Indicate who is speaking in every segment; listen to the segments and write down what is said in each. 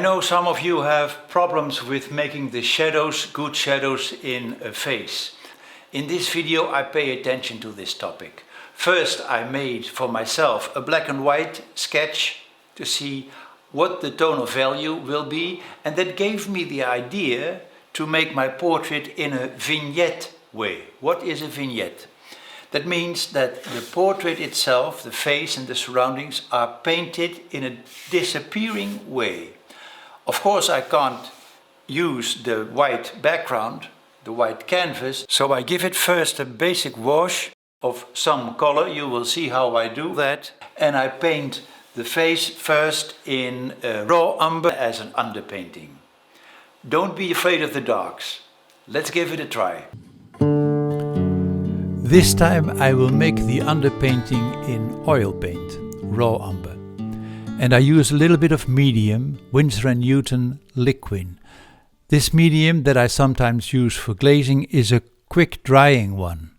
Speaker 1: know some of you have problems with making the shadows, good shadows in a face. In this video I pay attention to this topic. First I made for myself a black and white sketch to see what the tonal value will be, and that gave me the idea to make my portrait in a vignette way. What is a vignette? That means that the portrait itself, the face and the surroundings are painted in a disappearing way. Of course I can't use the white background, the white canvas, so I give it first a basic wash of some color. You will see how I do that. And I paint the face first in raw umber as an underpainting. Don't be afraid of the darks. Let's give it a try. This time I will make the underpainting in oil paint, raw umber. And I use a little bit of medium, Winsor & Newton liquid. This medium that I sometimes use for glazing is a quick drying one.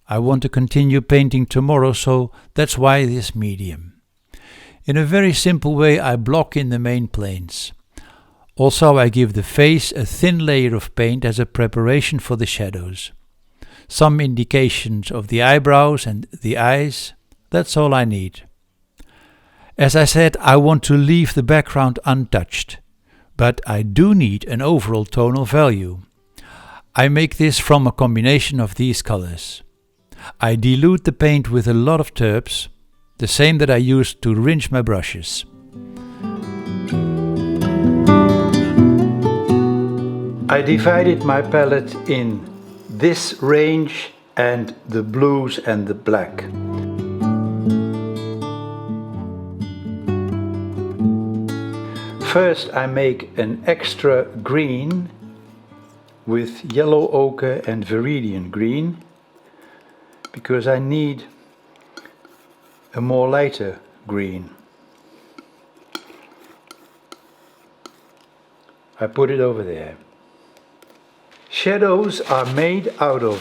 Speaker 1: I want to continue painting tomorrow, so that's why this medium. In a very simple way I block in the main planes. Also I give the face a thin layer of paint as a preparation for the shadows. Some indications of the eyebrows and the eyes, that's all I need. As I said, I want to leave the background untouched, but I do need an overall tonal value. I make this from a combination of these colors. I dilute the paint with a lot of terps, the same that I use to rinse my brushes. I divided my palette in this range and the blues and the black. First I make an extra green with yellow ochre and viridian green, because I need a more lighter green. I put it over there. Shadows are made out of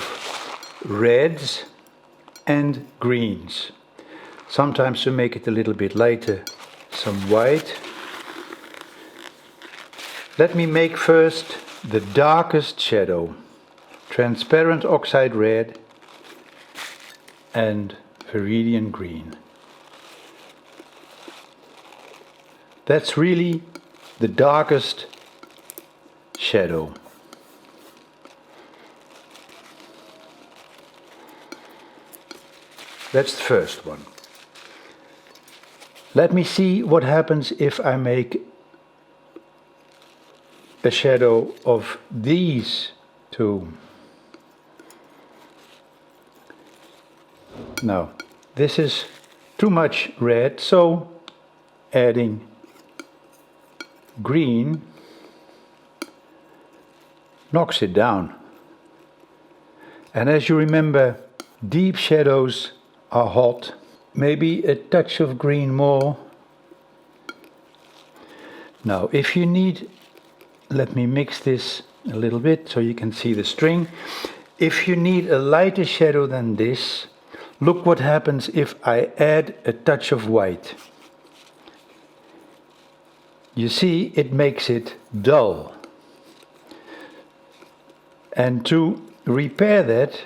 Speaker 1: reds and greens. Sometimes to make it a little bit lighter, some white. Let me make first the darkest shadow. Transparent oxide red and viridian green. That's really the darkest shadow. That's the first one. Let me see what happens if I make a shadow of these two. Now, this is too much red, so adding green knocks it down. And as you remember, deep shadows are hot. Maybe a touch of green more. Now, if you need, let me mix this a little bit so you can see the string. If you need a lighter shadow than this, look what happens if I add a touch of white. You see, it makes it dull. And to repair that,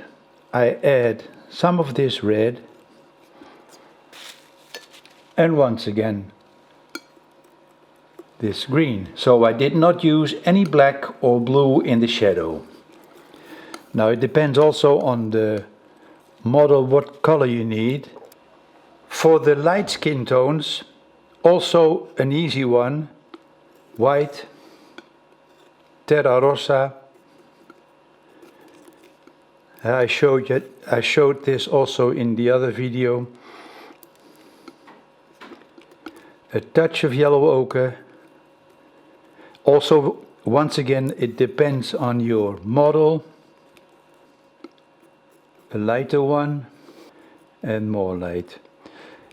Speaker 1: I add some of this red, and once again this green. So I did not use any black or blue in the shadow. Now it depends also on the model what color you need. For the light skin tones, also an easy one, white, terra rossa. I showed this also in the other video. A touch of yellow ochre. Also, once again, it depends on your model. A lighter one and more light.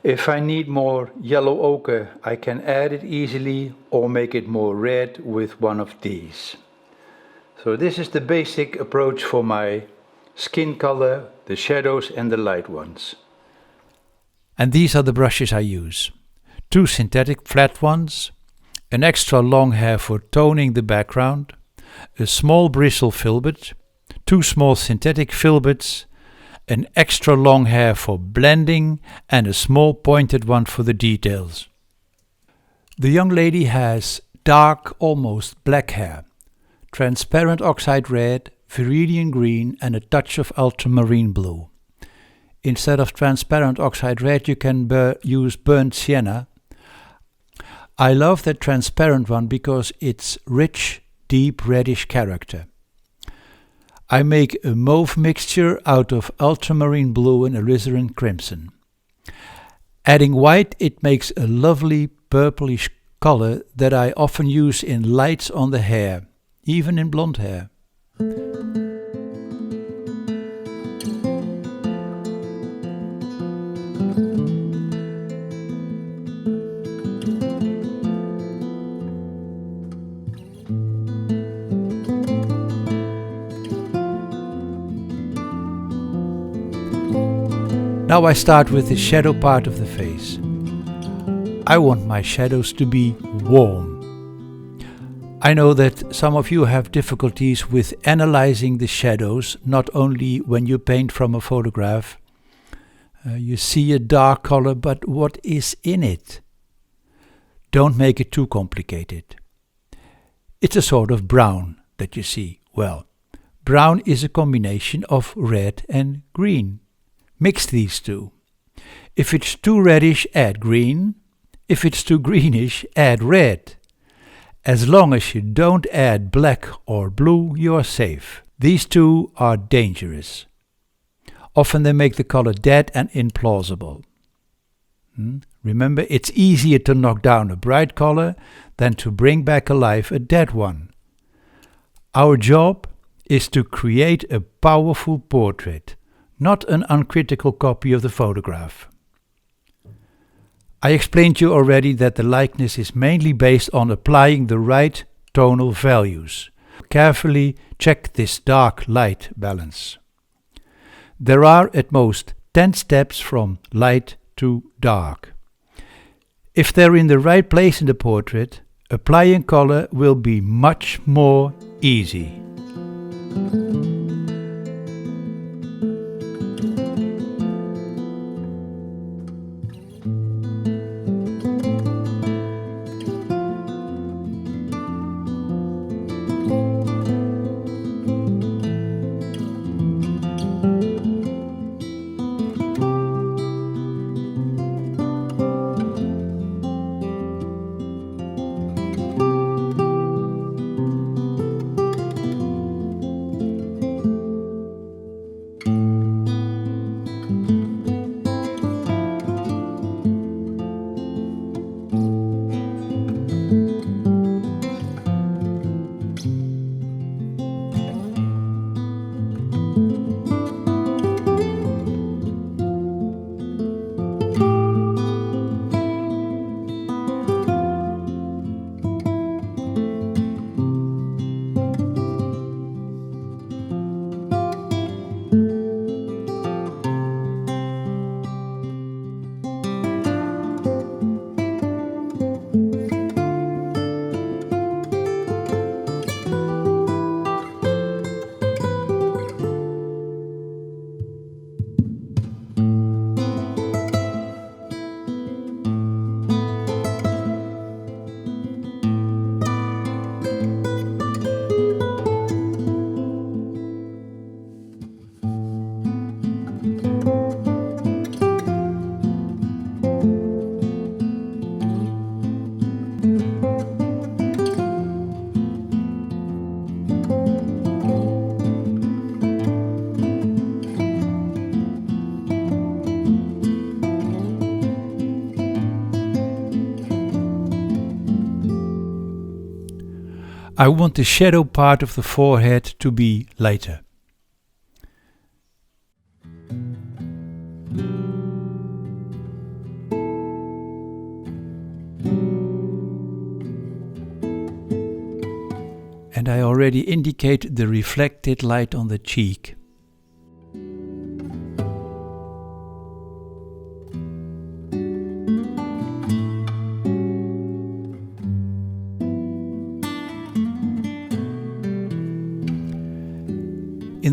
Speaker 1: If I need more yellow ochre, I can add it easily or make it more red with one of these. So this is the basic approach for my skin color, the shadows and the light ones. And these are the brushes I use. Two synthetic flat ones, an extra long hair for toning the background, a small bristle filbert, 2 small synthetic filberts, an extra long hair for blending and a small pointed one for the details. The young lady has dark, almost black hair, transparent oxide red, viridian green and a touch of ultramarine blue. Instead of transparent oxide red you can use burnt sienna. I love that transparent one because it's rich, deep reddish character. I make a mauve mixture out of ultramarine blue and alizarin crimson. Adding white, it makes a lovely purplish color that I often use in lights on the hair, even in blonde hair. Now I start with the shadow part of the face. I want my shadows to be warm. I know that some of you have difficulties with analyzing the shadows, not only when you paint from a photograph. You see a dark color, but what is in it? Don't make it too complicated. It's a sort of brown that you see. Well, brown is a combination of red and green. Mix these two. If it's too reddish, add green. If it's too greenish, add red. As long as you don't add black or blue, you are safe. These two are dangerous. Often they make the color dead and implausible. Remember, it's easier to knock down a bright color than to bring back alive a dead one. Our job is to create a powerful portrait, not an uncritical copy of the photograph. I explained to you already that the likeness is mainly based on applying the right tonal values. Carefully check this dark-light balance. There are at most 10 steps from light to dark. If they're in the right place in the portrait, applying color will be much more easy. I want the shadow part of the forehead to be lighter. And I already indicate the reflected light on the cheek.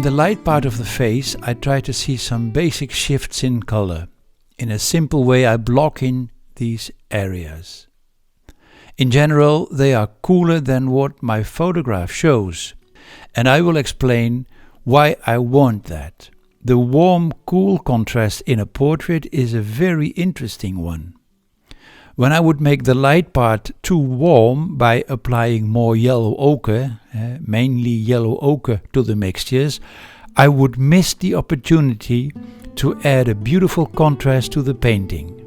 Speaker 1: In the light part of the face, I try to see some basic shifts in color. In a simple way, I block in these areas. In general, they are cooler than what my photograph shows, and I will explain why I want that. The warm-cool contrast in a portrait is a very interesting one. When I would make the light part too warm by applying more yellow ochre, mainly yellow ochre to the mixtures, I would miss the opportunity to add a beautiful contrast to the painting.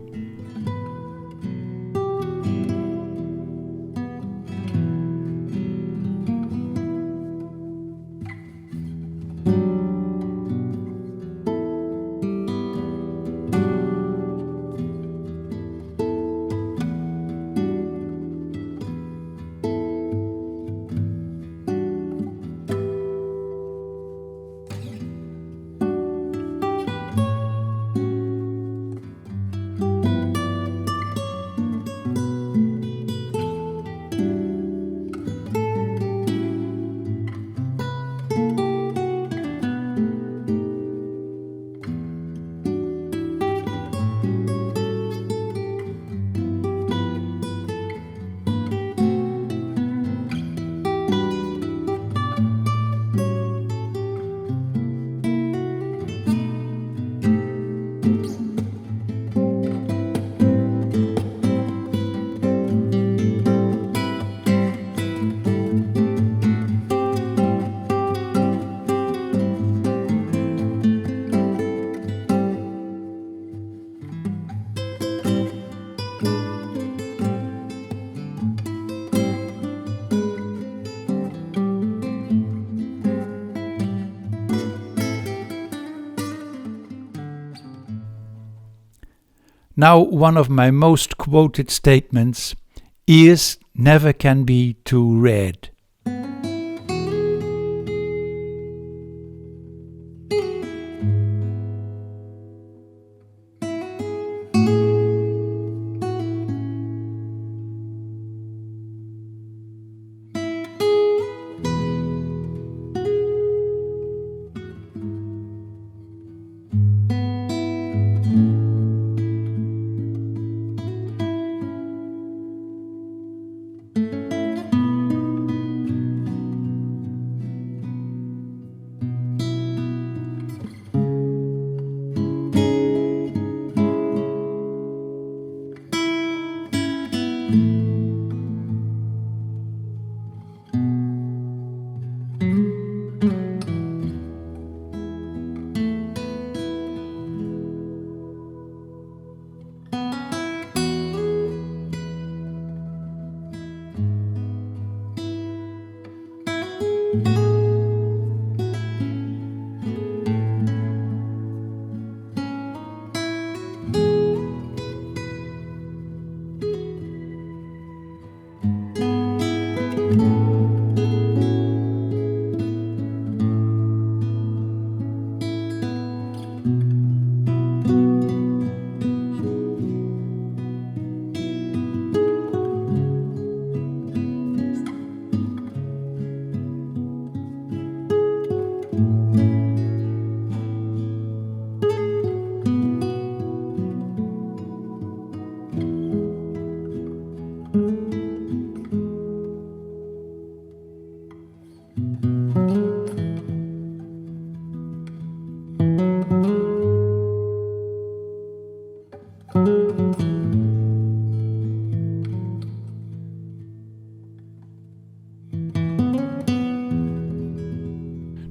Speaker 1: Now, one of my most quoted statements: ears never can be too red.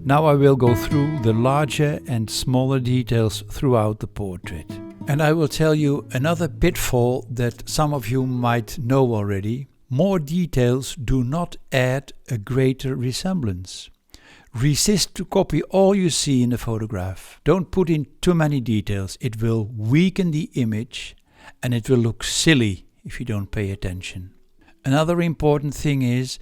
Speaker 1: Now I will go through the larger and smaller details throughout the portrait. And I will tell you another pitfall that some of you might know already. More details do not add a greater resemblance. Resist to copy all you see in the photograph. Don't put in too many details. It will weaken the image and it will look silly if you don't pay attention. Another important thing is,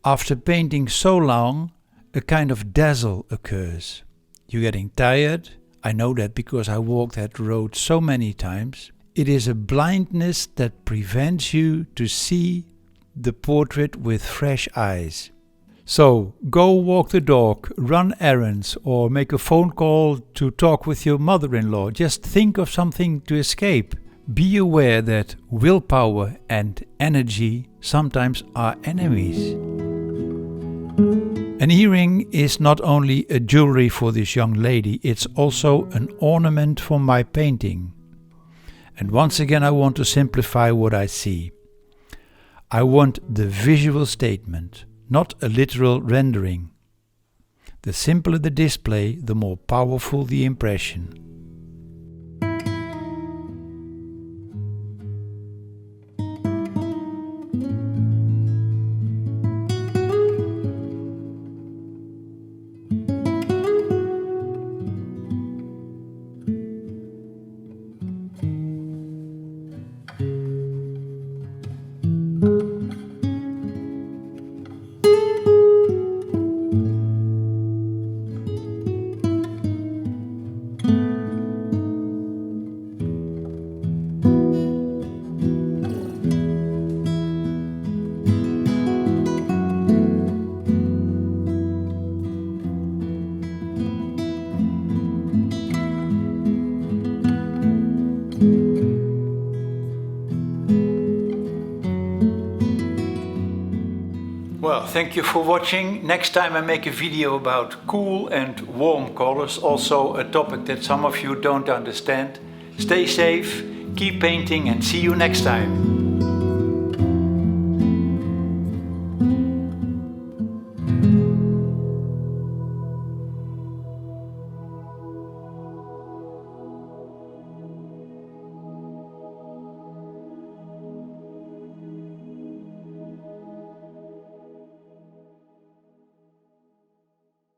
Speaker 1: after painting so long, a kind of dazzle occurs. You're getting tired. I know that because I walked that road so many times. It is a blindness that prevents you to see the portrait with fresh eyes. So go walk the dog, run errands, or make a phone call to talk with your mother-in-law. Just think of something to escape. Be aware that willpower and energy sometimes are enemies. An earring is not only a jewelry for this young lady, it's also an ornament for my painting. And once again I want to simplify what I see. I want the visual statement, not a literal rendering. The simpler the display, the more powerful the impression. Well, thank you for watching. Next time I make a video about cool and warm colors, also a topic that some of you don't understand. Stay safe, keep painting, and see you next time.